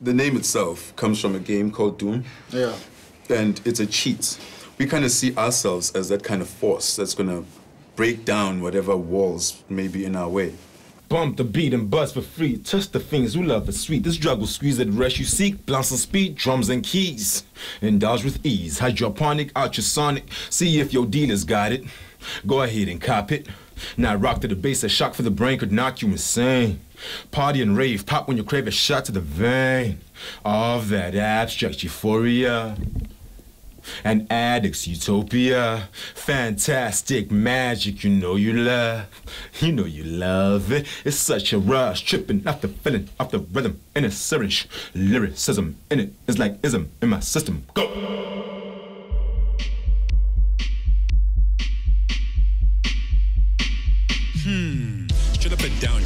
The name itself comes from a game called Doom. Yeah. And it's a cheat. We kind of see ourselves as that kind of force that's going to break down whatever walls may be in our way. Bump the beat and buzz for free. Touch the things who love it sweet. This drug will squeeze at rest you seek. Blunts and speed, drums and keys. Indulge with ease. Hydroponic, ultrasonic. See if your dealer's got it. Go ahead and cop it. Now rock to the bass. A shock for the brain could knock you insane. Party and rave. Pop when you crave a shot to the vein. Of that abstract euphoria. An addict's utopia, fantastic magic, you know you love it. It's such a rush, tripping off the feeling, off the rhythm, in a syringe, lyricism in it is like ism in my system. Go! Shut up and down,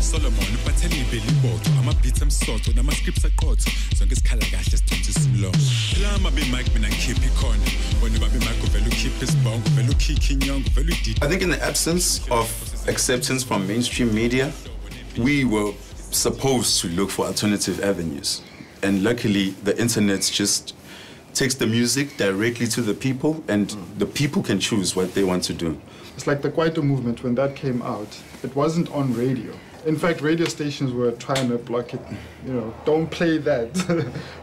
Solomon, Pateli Belibot, I'm a beat some sort, and I'm a scripts at court. So I guess Kalagash just turns to slow. Lama be Mike, and keep it on. When you be Mike, Velu keep his bong, Velu kicking young, Velu deep. I think in the absence of acceptance from mainstream media, we were supposed to look for alternative avenues. And luckily, the internet just takes the music directly to the people, and the people can choose what they want to do. It's like the Kwaito movement, when that came out, it wasn't on radio. In fact, radio stations were trying to block it, you know, don't play that,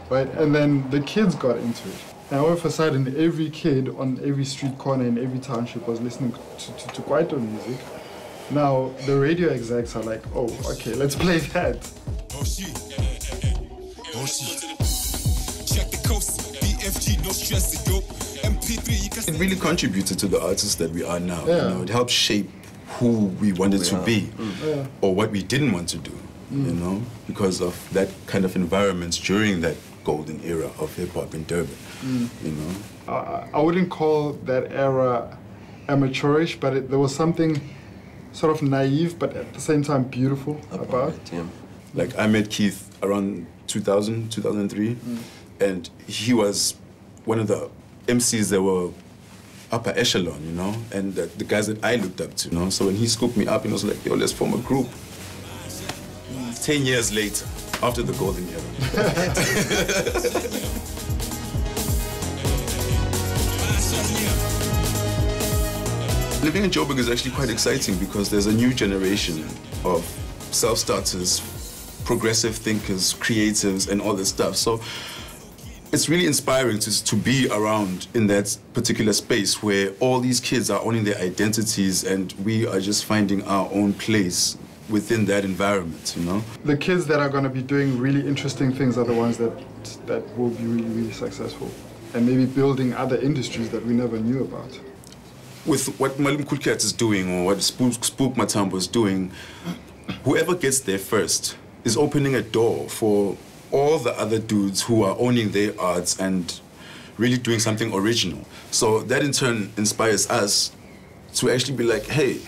right? And then the kids got into it. And all of a sudden, every kid on every street corner in every township was listening to Kwaito music. Now, the radio execs are like, oh, okay, let's play that. Check the coast, BFG, no stress, dope. MP3, it really contributed to the artists that we are now. Yeah. You know, it helped shape who we wanted to be, or what we didn't want to do, you know, because of that kind of environment during that golden era of hip-hop in Durban, you know. I wouldn't call that era amateurish, but there was something sort of naive, but at the same time beautiful about it. Yeah. Like, I met Keith around 2000, 2003, and he was one of the MCs that were upper echelon, you know, and the guys that I looked up to, you know. So when he scooped me up and was like, yo, let's form a group. 10 years later, after the golden era. Living in Joburg is actually quite exciting because there's a new generation of self-starters, progressive thinkers, creatives, and all this stuff. So it's really inspiring to be around in that particular space where all these kids are owning their identities and we are just finding our own place within that environment, you know? The kids that are going to be doing really interesting things are the ones that will be really, really successful and maybe building other industries that we never knew about. With what Okmalumkoolkat is doing or what Spoek Matambo is doing, whoever gets there first is opening a door for all the other dudes who are owning their arts and really doing something original. So that in turn inspires us to actually be like, hey,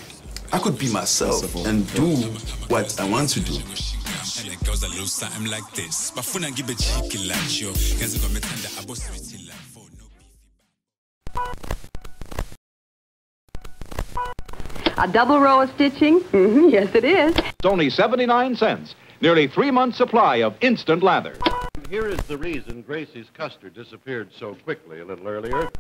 I could be myself and do what I want to do. A double row of stitching? Yes, it is. It's only 79 cents. Nearly 3 months' supply of instant lather. Here is the reason Gracie's custard disappeared so quickly a little earlier.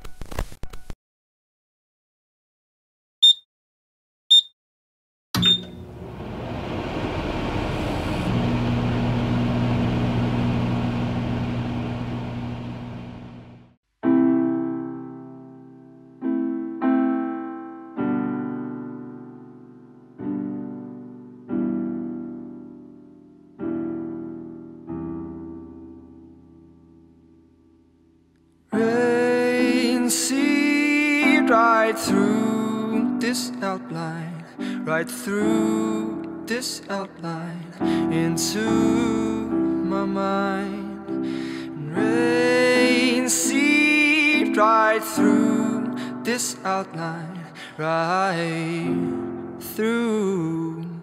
Right through this outline, right through this outline, into my mind. And rain seeped right through this outline, right through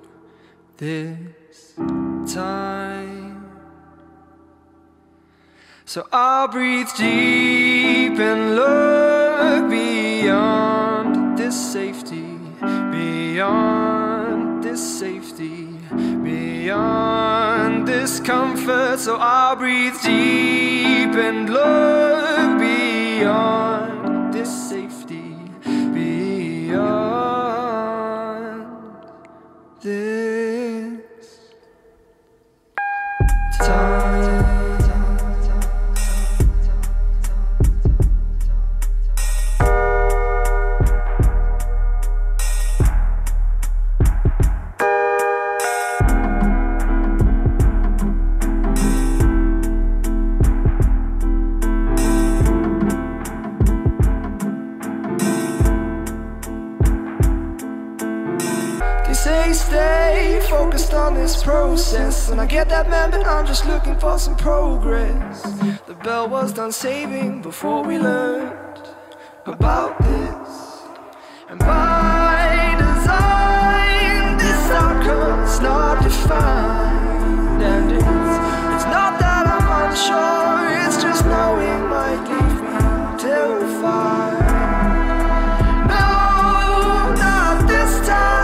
this time. So I'll breathe deep and look beyond this safety, beyond this safety, beyond this comfort. So I'll breathe deep and look beyond this safety, beyond this time. Stay focused on this process, and I get that, man, but I'm just looking for some progress. The bell was done saving before we learned about this, and by design this outcome's not defined, and it's not that I'm unsure, it's just knowing might leave me terrified. No, not this time.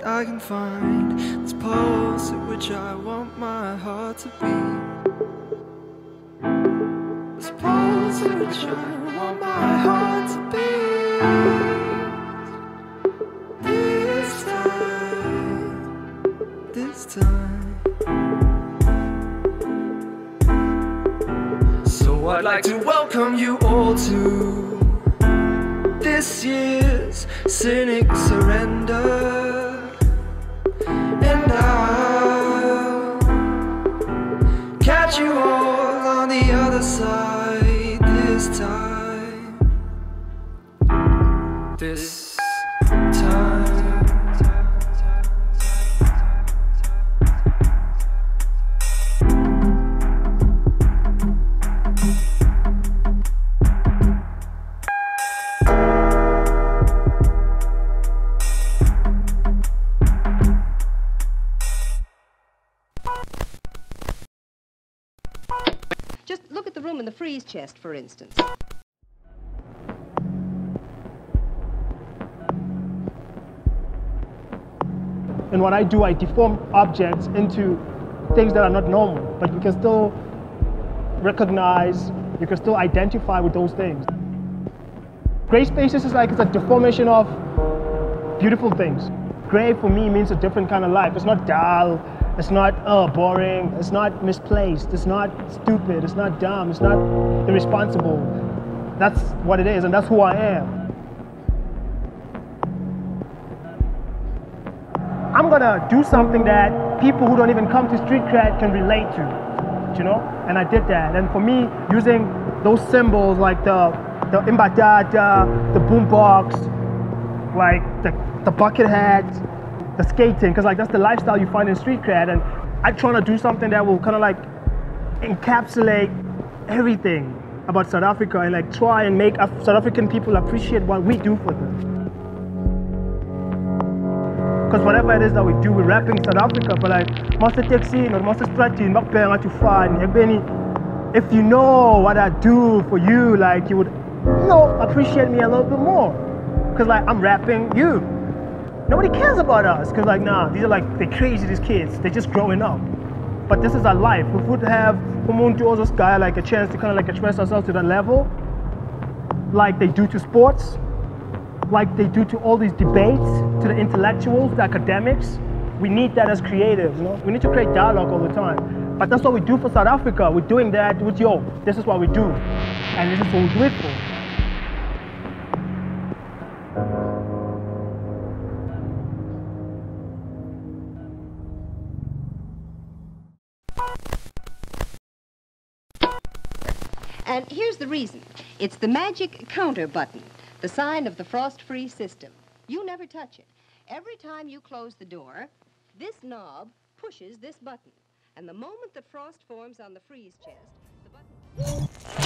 I can find this pulse at which I want my heart to beat. This pulse at which I want my heart to beat. This time. So I'd like to welcome you all to this year's Cynic Surrender. And I'll catch you all on the other side this time. This time. In the freeze chest, for instance. And what I do, I deform objects into things that are not normal, but you can still recognize, you can still identify with those things. Gray spaces is like it's a deformation of beautiful things. Gray for me means a different kind of life. It's not dull. It's not boring, it's not misplaced, it's not stupid, it's not dumb, it's not irresponsible. That's what it is, and that's who I am. I'm gonna do something that people who don't even come to street cred can relate to, you know? And I did that. And for me, using those symbols like the imbadada, the boombox, like the bucket hat, the skating, because like that's the lifestyle you find in street cred, and I'm trying to do something that will kind of like encapsulate everything about South Africa and like try and make South African people appreciate what we do for them. Because whatever it is that we do, we're rapping South Africa, but like Master Taxi or Master Strategy, to find. If you know what I do for you, like you would, you know, appreciate me a little bit more. Because like I'm rapping you. Nobody cares about us, because like, nah, these are like, they're crazy, these kids. They're just growing up. But this is our life. We would have this guy like a chance to kind of like express ourselves to that level, like they do to sports. like they do to all these debates, to the intellectuals, the academics. We need that as creatives, you know? We need to create dialogue all the time. But that's what we do for South Africa. We're doing that with, yo, this is what we do. And this is what we do it for. And here's the reason. It's the magic counter button, the sign of the frost-free system. You never touch it. Every time you close the door, this knob pushes this button. And the moment that frost forms on the freeze chest, the button...